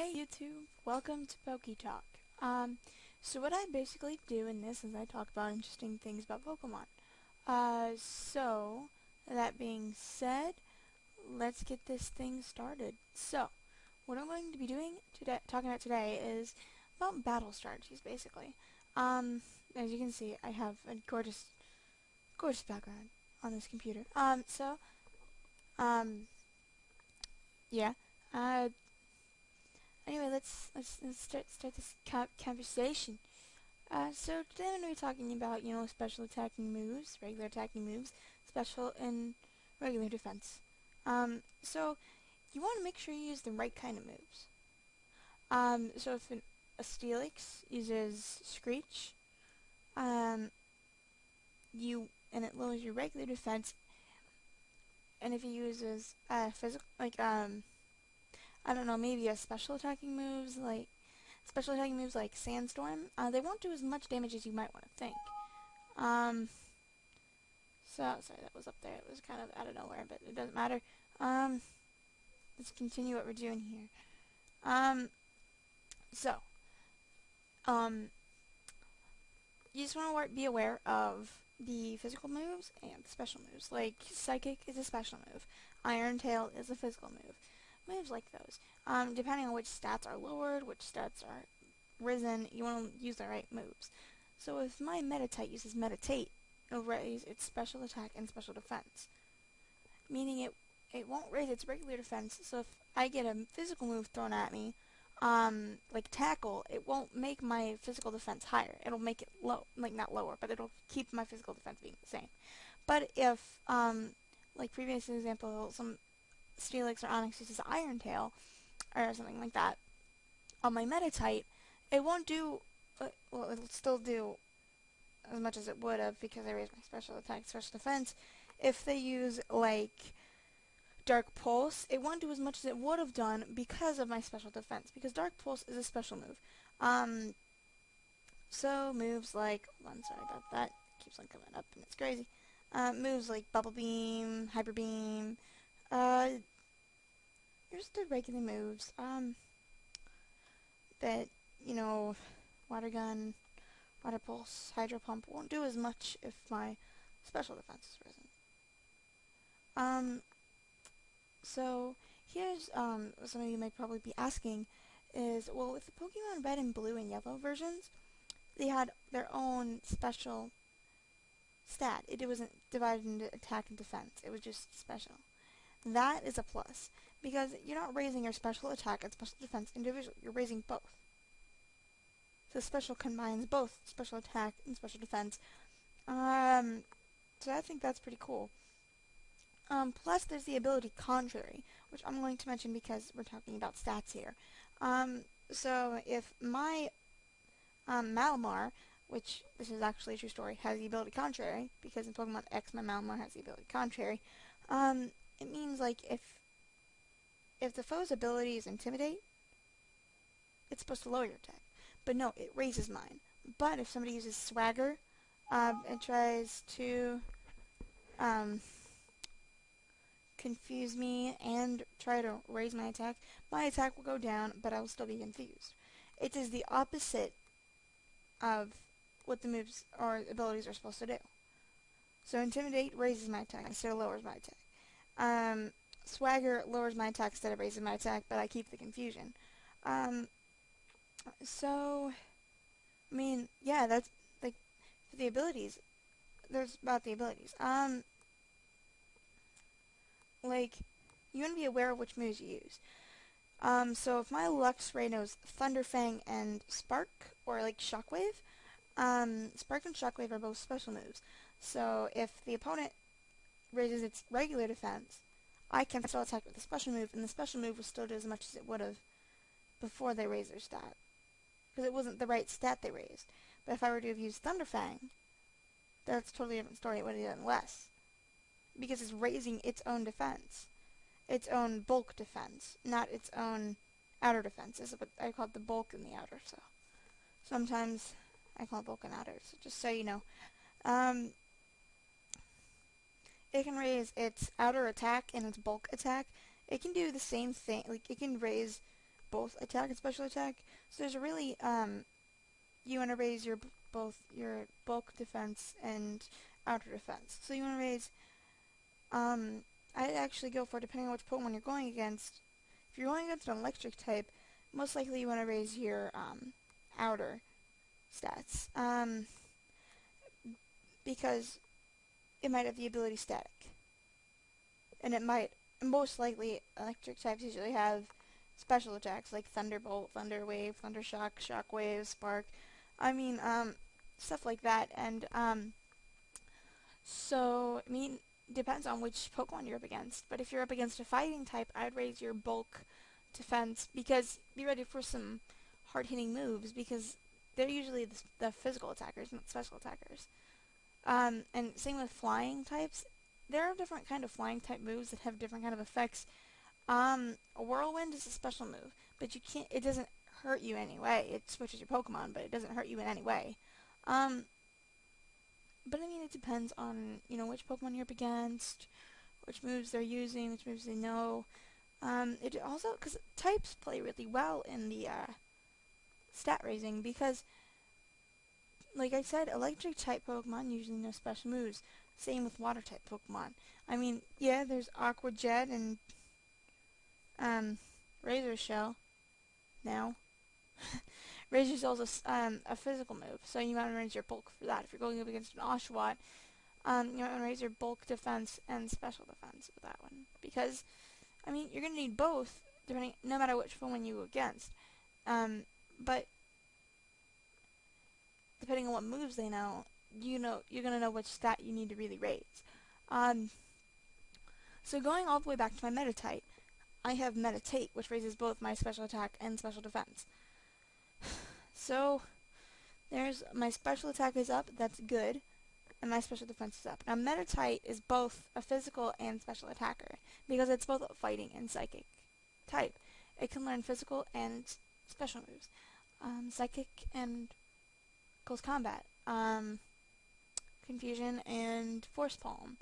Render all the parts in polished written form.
Hey YouTube, welcome to PokeTalk. So what I basically do in this is I talk about interesting things about Pokemon. So that being said, let's get this thing started. So, what I'm going to be doing today, talking about today, is about battle strategies, basically. As you can see, I have a gorgeous background on this computer. Um, yeah. Uh, Anyway, let's start this conversation. So today I'm going to be talking about, special attacking moves, regular attacking moves, special and regular defense. So you want to make sure you use the right kind of moves. So if a Steelix uses Screech, um, and it lowers your regular defense, and if he uses physical, I don't know, maybe a special attacking moves like Sandstorm, they won't do as much damage as you might want to think. Um, sorry, that was up there. It was kind of out of nowhere, but it doesn't matter. Um, let's continue what we're doing here. Um, so, um, you just want to be aware of the physical moves and the special moves. Like, Psychic is a special move. Iron Tail is a physical move. Moves like those. Depending on which stats are lowered, which stats are risen, you want to use the right moves. So if my Meditite uses Meditate, it'll raise its special attack and special defense, meaning it won't raise its regular defense. So if I get a physical move thrown at me, like Tackle, it won't make my physical defense higher. It'll make it low, like not lower, but it'll keep my physical defense being the same. But if, like previous example, some Steelix or Onyx uses Iron Tail, or something like that, on my Meditite, it won't do, well, it'll still do as much as it would have because I raised my special attack, special defense. If they use, like, Dark Pulse, it won't do as much as it would have done because of my special defense, because Dark Pulse is a special move. So moves like, hold on, sorry about that, it keeps on coming up and it's crazy. Moves like Bubble Beam, Hyper Beam, here's the regular moves, that, Water Gun, Water Pulse, Hydro Pump won't do as much if my special defense is risen. So here's some of you might probably be asking is, well, with the Pokemon Red and Blue and Yellow versions, they had their own special stat. It wasn't divided into attack and defense. It was just special. That is a plus because you're not raising your special attack and special defense individually. You're raising both. So special combines both special attack and special defense. So I think that's pretty cool. Plus, there's the ability Contrary, which I'm going to mention because we're talking about stats here. So if my Malamar, which this is actually a true story, has the ability Contrary, because in Pokemon X my Malamar has the ability Contrary, it means like if the foe's ability is Intimidate, it's supposed to lower your attack. But no, it raises mine. But if somebody uses Swagger, and tries to confuse me and try to raise my attack will go down, but I will still be confused. It is the opposite of what the moves or abilities are supposed to do. So Intimidate raises my attack instead of lowers my attack. Swagger lowers my attack instead of raising my attack, but I keep the confusion. So, I mean, yeah, that's, like, for the abilities, there's about the abilities. Like, you want to be aware of which moves you use. So if my Luxray knows Thunderfang and Spark, or like Shockwave, Spark and Shockwave are both special moves. So if the opponent raises its regular defense, I can still attack with the special move, and the special move will still do as much as it would have before they raised their stat. Because it wasn't the right stat they raised. But if I were to have used Thunderfang, that's a totally different story. It would have done less. Because it's raising its own defense. Its own bulk defense, not its own outer defense. Is what I call it, the bulk and the outer. So sometimes I call it bulk and outer. So just so you know, it can raise its outer attack and its bulk attack. It can do the same thing. Like it can raise both attack and special attack. So there's a really, you want to raise both your bulk defense and outer defense. So you want to raise, I'd actually go for, depending on which Pokemon you're going against. If you're going against an electric type, most likely you want to raise your, outer stats. Because it might have the ability static. And it might, most likely, electric types usually have special attacks like Thunderbolt, Thunder Wave, Thunder Shock, Shock Wave, Spark. I mean, stuff like that. And, so, I mean, depends on which Pokemon you're up against. But if you're up against a fighting type, I'd raise your bulk defense, because be ready for some hard-hitting moves, because they're usually the physical attackers, not special attackers. And same with flying types. There are different kind of flying type moves that have different kind of effects. A whirlwind is a special move, but you can't. It doesn't hurt you in any way. It switches your Pokemon, but it doesn't hurt you in any way. But I mean, it depends on which Pokemon you're up against, which moves they're using, which moves they know. It also, because types play really well in the stat raising, because like I said, electric type Pokemon usually know special moves. Same with water type Pokemon. I mean, yeah, there's Aqua Jet and Razor Shell now. Razor Shell is a physical move, so you might want to raise your bulk for that. If you're going up against an Oshawott, you might want to raise your bulk defense and special defense with that one. Because, I mean, you're going to need both, no matter which one you go against. But depending on what moves they know, you're going to know which stat you need to really raise. So going all the way back to my meta type, I have Meditate, which raises both my special attack and special defense. So there's my special attack is up, that's good, and my special defense is up. Now Meditate is both a physical and special attacker, because it's both a fighting and psychic type. It can learn physical and special moves. Psychic and close combat, confusion and force palm,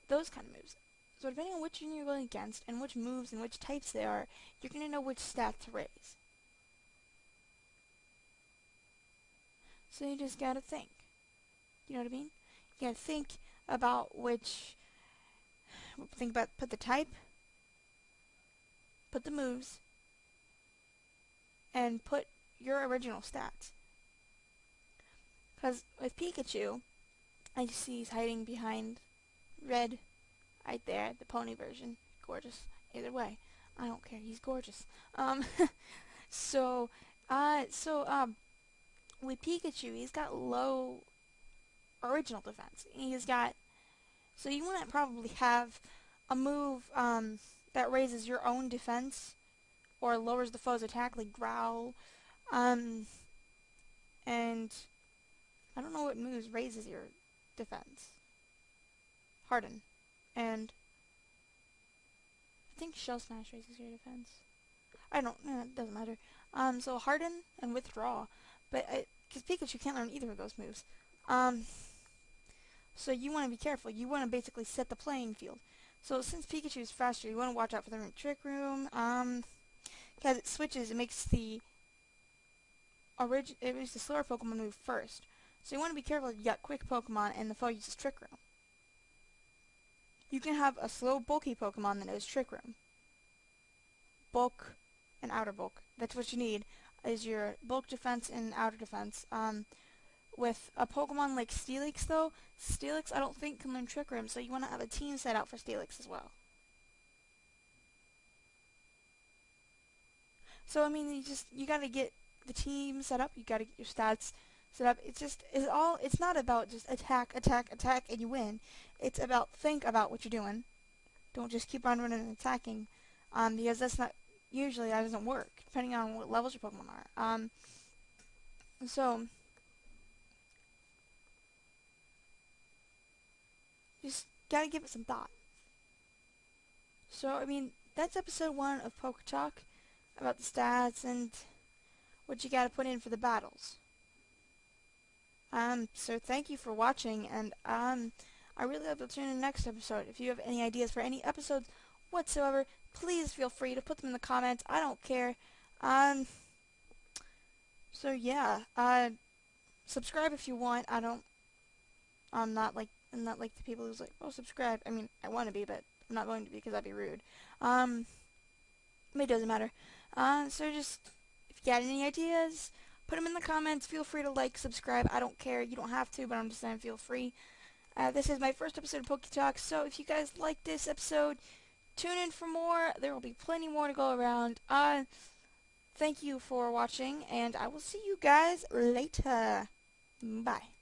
those kind of moves. So depending on which one you're going against and which moves and which types they are, you're going to know which stat to raise. So you just gotta think. You know what I mean? You gotta think about put the type, put the moves, and put your original stats. Because with Pikachu, I see he's hiding behind red, right there, the pony version. Gorgeous. Either way, I don't care. He's gorgeous. With Pikachu, he's got low original defense. So you want to probably have a move that raises your own defense or lowers the foe's attack, like Growl. And I don't know what moves raises your defense. Harden. And I think Shell Smash raises your defense. I don't, it doesn't matter. So Harden and Withdraw. But, because Pikachu can't learn either of those moves. So you want to be careful. You want to basically set the playing field. So since Pikachu is faster, you want to watch out for the Trick Room. Because it switches, it makes the slower Pokemon move first. So you want to be careful if you got quick Pokemon and the foe uses Trick Room. You can have a slow, bulky Pokemon that knows Trick Room. Bulk and outer bulk. That's what you need, is your bulk defense and outer defense. With a Pokemon like Steelix, though, Steelix I don't think can learn Trick Room, so you want to have a team set out for Steelix as well. So I mean, you gotta get the team set up. You gotta get your stats set up. It's not about just attack, and you win. It's about think about what you're doing. Don't just keep on running and attacking, because that doesn't work, depending on what levels your Pokemon are. So just gotta give it some thought. So I mean, that's episode 1 of PokeTalk, about the stats and what you gotta put in for the battles. So thank you for watching, and I really hope you'll tune in next episode. If you have any ideas for any episodes whatsoever, please feel free to put them in the comments. I don't care. Um, so yeah, subscribe if you want. I'm not like the people who's like, oh, subscribe. I mean, I want to be, but I'm not going to be because that'd be rude. Um, it doesn't matter. So just, if you got any ideas, put them in the comments. Feel free to like, subscribe. I don't care. You don't have to, but I'm just saying feel free. This is my first episode of PokeTalk, so if you guys like this episode, tune in for more. There will be plenty more to go around. Thank you for watching, and I will see you guys later. Bye.